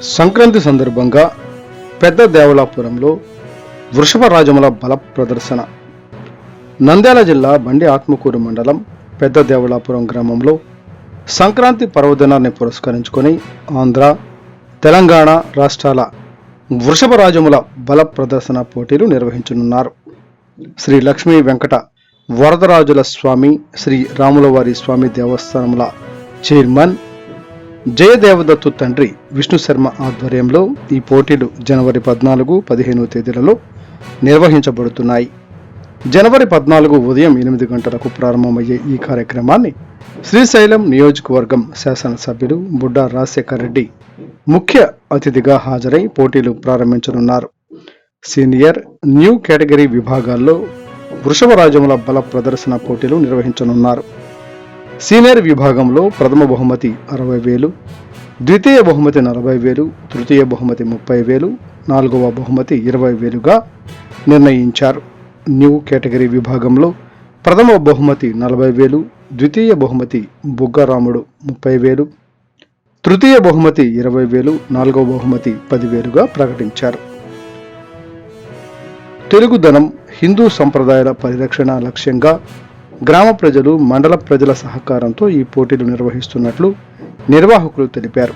సంక్రాంతి సందర్భంగా పెద్ద దేవలాపురంలో వృషభరాజముల బల ప్రదర్శన. నంద్యాల జిల్లా బండి ఆత్మకూరు మండలం పెద్ద దేవలాపురం గ్రామంలో సంక్రాంతి పర్వదినాన్ని పురస్కరించుకొని ఆంధ్ర, తెలంగాణ రాష్ట్రాల వృషభరాజముల బల ప్రదర్శన పోటీలు నిర్వహించనున్నారు. శ్రీ లక్ష్మీ వెంకట వరదరాజుల స్వామి, శ్రీ రాములవారి స్వామి దేవస్థానముల చైర్మన్ జయదేవదత్తు తండ్రి విష్ణు శర్మ ఆధ్వర్యంలో ఈ పోటీలు జనవరి 14, 15 తేదీలలో నిర్వహించబడుతున్నాయి. జనవరి 14 ఉదయం 8 గంటలకు ప్రారంభమయ్యే ఈ కార్యక్రమాన్ని శ్రీశైలం నియోజకవర్గం శాసనసభ్యులు బుడ్డా రాజశేఖర్ రెడ్డి ముఖ్య అతిథిగా హాజరై పోటీలు ప్రారంభించనున్నారు. సీనియర్, న్యూ కేటగిరీ విభాగాల్లో వృషభరాజముల బల ప్రదర్శన పోటీలు నిర్వహించనున్నారు. సీనియర్ విభాగంలో ప్రథమ బహుమతి 60,000, ద్వితీయ బహుమతి 40,000, తృతీయ బహుమతి 30,000, నాలుగవ బహుమతి 20,000గా నిర్ణయించారు. న్యూ కేటగిరీ విభాగంలో ప్రథమ బహుమతి 40,000, ద్వితీయ బహుమతి బుగ్గరాముడు 30,000, తృతీయ బహుమతి 20,000, నాలుగవ బహుమతి 10,000గా ప్రకటించారు. తెలుగుదనం, హిందూ సంప్రదాయాల పరిరక్షణ లక్ష్యంగా గ్రామ ప్రజలు, మండల ప్రజల సహకారంతో ఈ పోటీలు నిర్వహిస్తున్నట్లు నిర్వాహకులు తెలిపారు.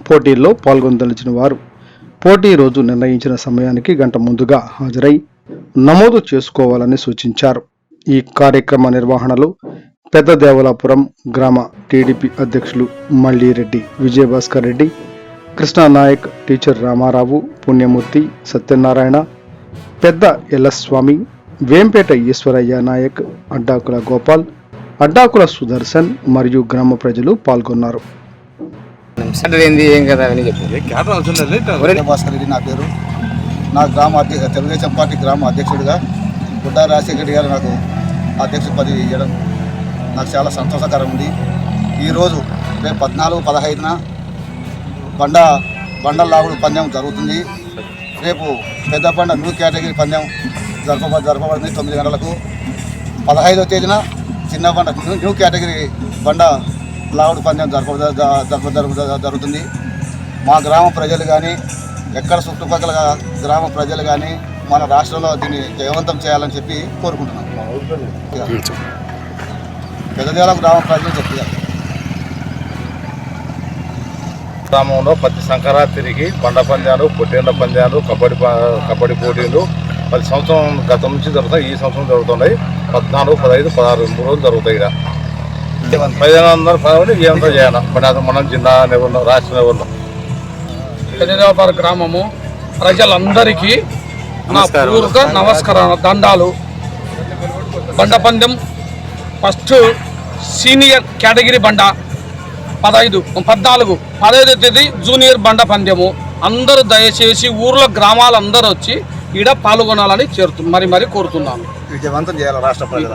పోటీల్లో పాల్గొనదలిచిన వారు పోటీ రోజు నిర్ణయించిన సమయానికి గంట ముందుగా హాజరై నమోదు చేసుకోవాలని సూచించారు. ఈ కార్యక్రమ నిర్వహణలో పెద్ద దేవలాపురం గ్రామ టీడీపీ అధ్యక్షులు మల్లిరెడ్డి విజయభాస్కర్ రెడ్డి, కృష్ణానాయక్, టీచర్ రామారావు, పుణ్యమూర్తి, సత్యనారాయణ, పెద్ద ఎల్లస్వామి, వేంపేట ఈశ్వరయ్య నాయక్, అడ్డాకుల గోపాల్, అడ్డాకుల సుదర్శన్ మరియు గ్రామ ప్రజలు పాల్గొన్నారు. భాస్కర్ రెడ్డి నా పేరు. నా గ్రామ తెలుగుదేశం పార్టీ గ్రామ అధ్యక్షుడిగా బుడ్డా రాజశేఖర్ రెడ్డి గారు నాకు అధ్యక్ష పదవి ఇవ్వడం నాకు చాలా సంతోషకరం ఉంది. ఈరోజు రేపు 14, 15న బండల లాగుడు పందెం జరుగుతుంది. రేపు పెద్ద బండ న్యూ కేటగిరీ పందెం జరపబడింది 9 గంటలకు. 15వ తేదీన చిన్న బండ న్యూ కేటగిరీ బండ లావుడు పందెం జరుగుతుంది. మా గ్రామ ప్రజలు కానీ, ఎక్కడ చుట్టుపక్కల గ్రామ ప్రజలు కానీ మన రాష్ట్రంలో దీన్ని జయవంతం చేయాలని చెప్పి కోరుకుంటున్నాం. పెద్దదేవల గ్రామ ప్రజలు చెప్తారు. గ్రామంలో ప్రతి సంక్రాంతికి బండ పందాలు, పొట్టేళ్ల పందాలు, కబడ్డీ పోటీలు 10 సంవత్సరం గతం నుంచి జరుగుతాయి. ఈ సంవత్సరం జరుగుతున్నాయి. 14, 15, 16 3 రోజులు జరుగుతాయి. ఇక్కడ 1500 ఏమంతా చేయాలి. మనం జిల్లా లెవెల్లో, రాష్ట్ర లెవెల్లో. పెద్దదేవపార గ్రామము ప్రజలందరికీ నా పూర్వక నమస్కారాలు, దండాలు. బండ పందెం ఫస్ట్ సీనియర్ కేటగిరీ బండ 15 తేదీ జూనియర్ బండ పందెము. అందరూ దయచేసి ఊర్లో గ్రామాలందరూ వచ్చి ఈడ పాల్గొనాలని మరి కోరుతున్నాను. విజయవంతం చేయాలి రాష్ట్ర ప్రజల